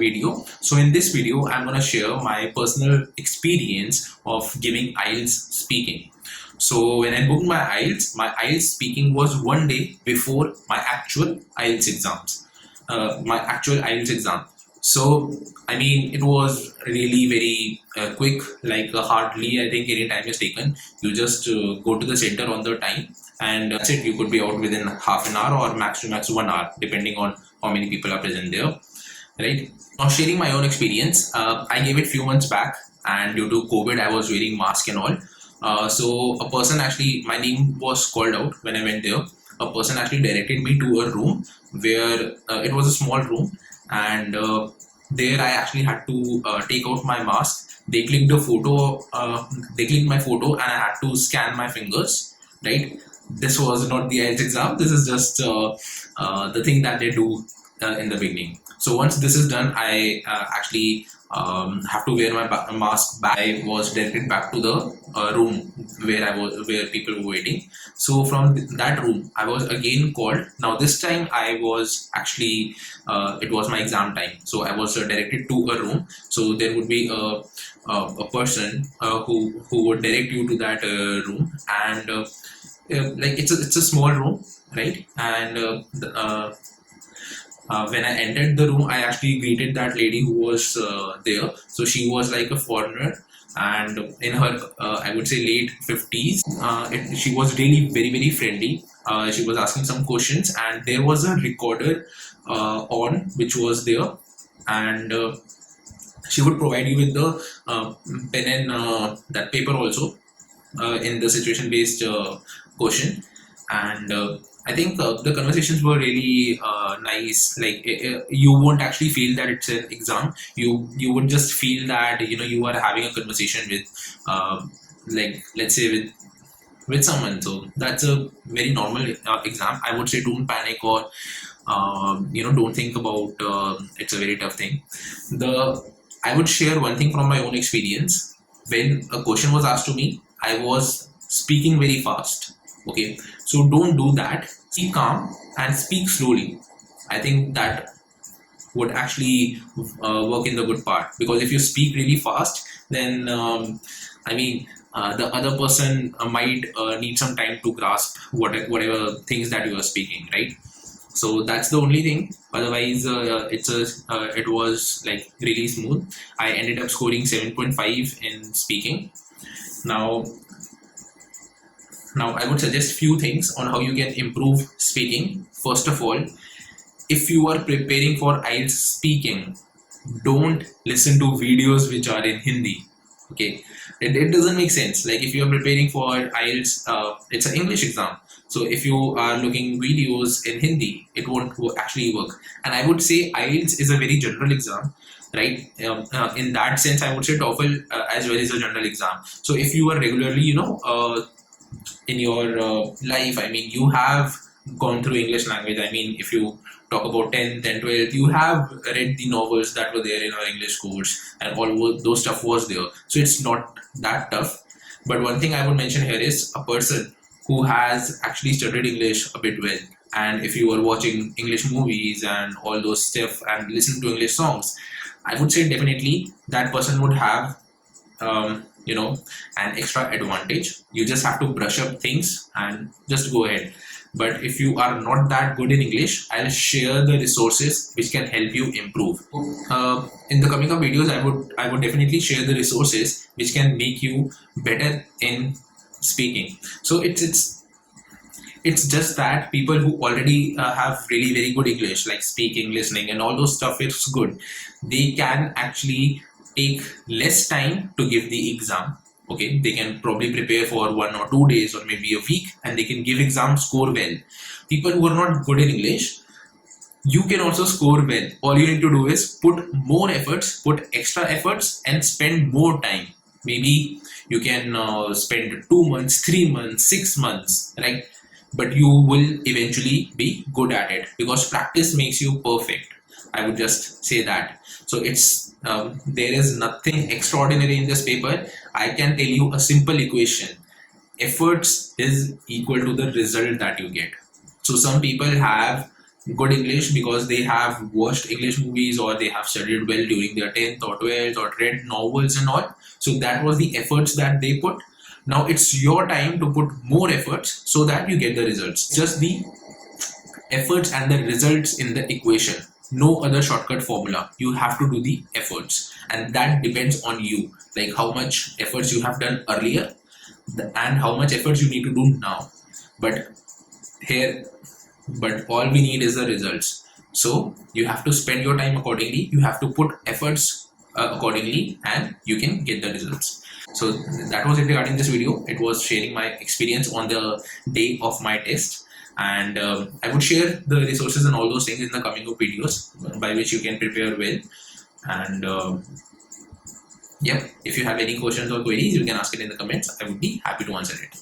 video. So in this video, I'm going to share my personal experience of giving Ielts speaking. So when I booked my Ielts speaking was one day before my actual Ielts exams, So I mean, it was really very quick, like hardly I think any time is taken. You just go to the center on the time, and that's it. You could be out within half an hour or max to max 1 hour, depending on how many people are present there, right? Now, sharing my own experience, I gave it few months back, and due to COVID, I was wearing mask and all. So a person actually, my name was called out when I went there. A person actually directed me to a room where it was a small room, and there I actually had to take out my mask. They clicked the photo, they clicked my photo, and I had to scan my fingers, right? This was not the IELTS exam. This is just the thing that they do in the beginning. So once this is done, I actually have to wear my mask back. I was directed back to the room where people were waiting. So from that room, I was again called. Now this time I was actually it was my exam time, so I was directed to a room. So there would be a person who would direct you to that room, and like it's a small room, right? And when I entered the room, I actually greeted that lady who was there. So she was like a foreigner, and in her, I would say, late 50s. She was really very friendly. She was asking some questions, and there was a recorder on which was there, and she would provide you with the pen and that paper also in the situation-based question. And I think the conversations were really nice. Like you won't actually feel that it's an exam. You would just feel that you are having a conversation with like, let's say, with someone. So that's a very normal exam. I would say don't panic, or don't think about it's a very tough thing. I would share one thing from my own experience. When a question was asked to me, I was speaking very fast. Okay, so don't do that. Be calm and speak slowly. I think that would actually work in the good part, because if you speak really fast, then I mean the other person might need some time to grasp whatever things that you are speaking, right? So that's the only thing. Otherwise, it was like really smooth. I ended up scoring 7.5 in speaking. Now I would suggest few things on how you can improve speaking. First of all, if you are preparing for IELTS speaking, don't listen to videos which are in Hindi. Okay, it doesn't make sense. Like if you are preparing for IELTS, it's an English exam. So if you are looking videos in Hindi, it won't actually work. And I would say IELTS is a very general exam, right? In that sense, I would say TOEFL as well is a general exam. So if you are regularly, in your life, I mean, you have gone through English language. I mean, if you talk about 10th and 12th, you have read the novels that were there in our English course, and all those stuff was there. So it's not that tough. But one thing I would mention here is a person who has actually studied English a bit well. And if you are watching English movies and all those stuff and listening to English songs, I would say definitely that person would have an extra advantage. You just have to brush up things and just go ahead. But if you are not that good in English, I'll share the resources which can help you improve. In the coming up videos, I would definitely share the resources which can make you better in speaking. So it's just that people who already have really very good English, like speaking, listening, and all those stuff, it's good. They can actually take less time to give the exam. Okay, they can probably prepare for 1 or 2 days or maybe a week, and they can give exam, score well. People who are not good in English, you can also score well. All you need to do is put more efforts, put extra efforts, and spend more time. Maybe you can spend 2 months, 3 months, 6 months, right? But you will eventually be good at it, because practice makes you perfect. I would just say that. So there is nothing extraordinary in this paper. I can tell you a simple equation. Efforts is equal to the result that you get. So some people have good English because they have watched English movies or they have studied well during their 10th or 12th or read novels and all. So that was the efforts that they put. Now it's your time to put more efforts so that you get the results. Just the efforts and the results in the equation. No other shortcut formula. You have to do the efforts, and that depends on you. Like how much efforts you have done earlier and how much efforts you need to do now. But here, but all we need is the results. So you have to spend your time accordingly. You have to put efforts accordingly, and you can get the results. So that was it regarding this video. It was sharing my experience on the day of my test, and I would share the resources and all those things in the coming up videos by which you can prepare well. And yeah, if you have any questions or queries, you can ask it in the comments. I would be happy to answer it.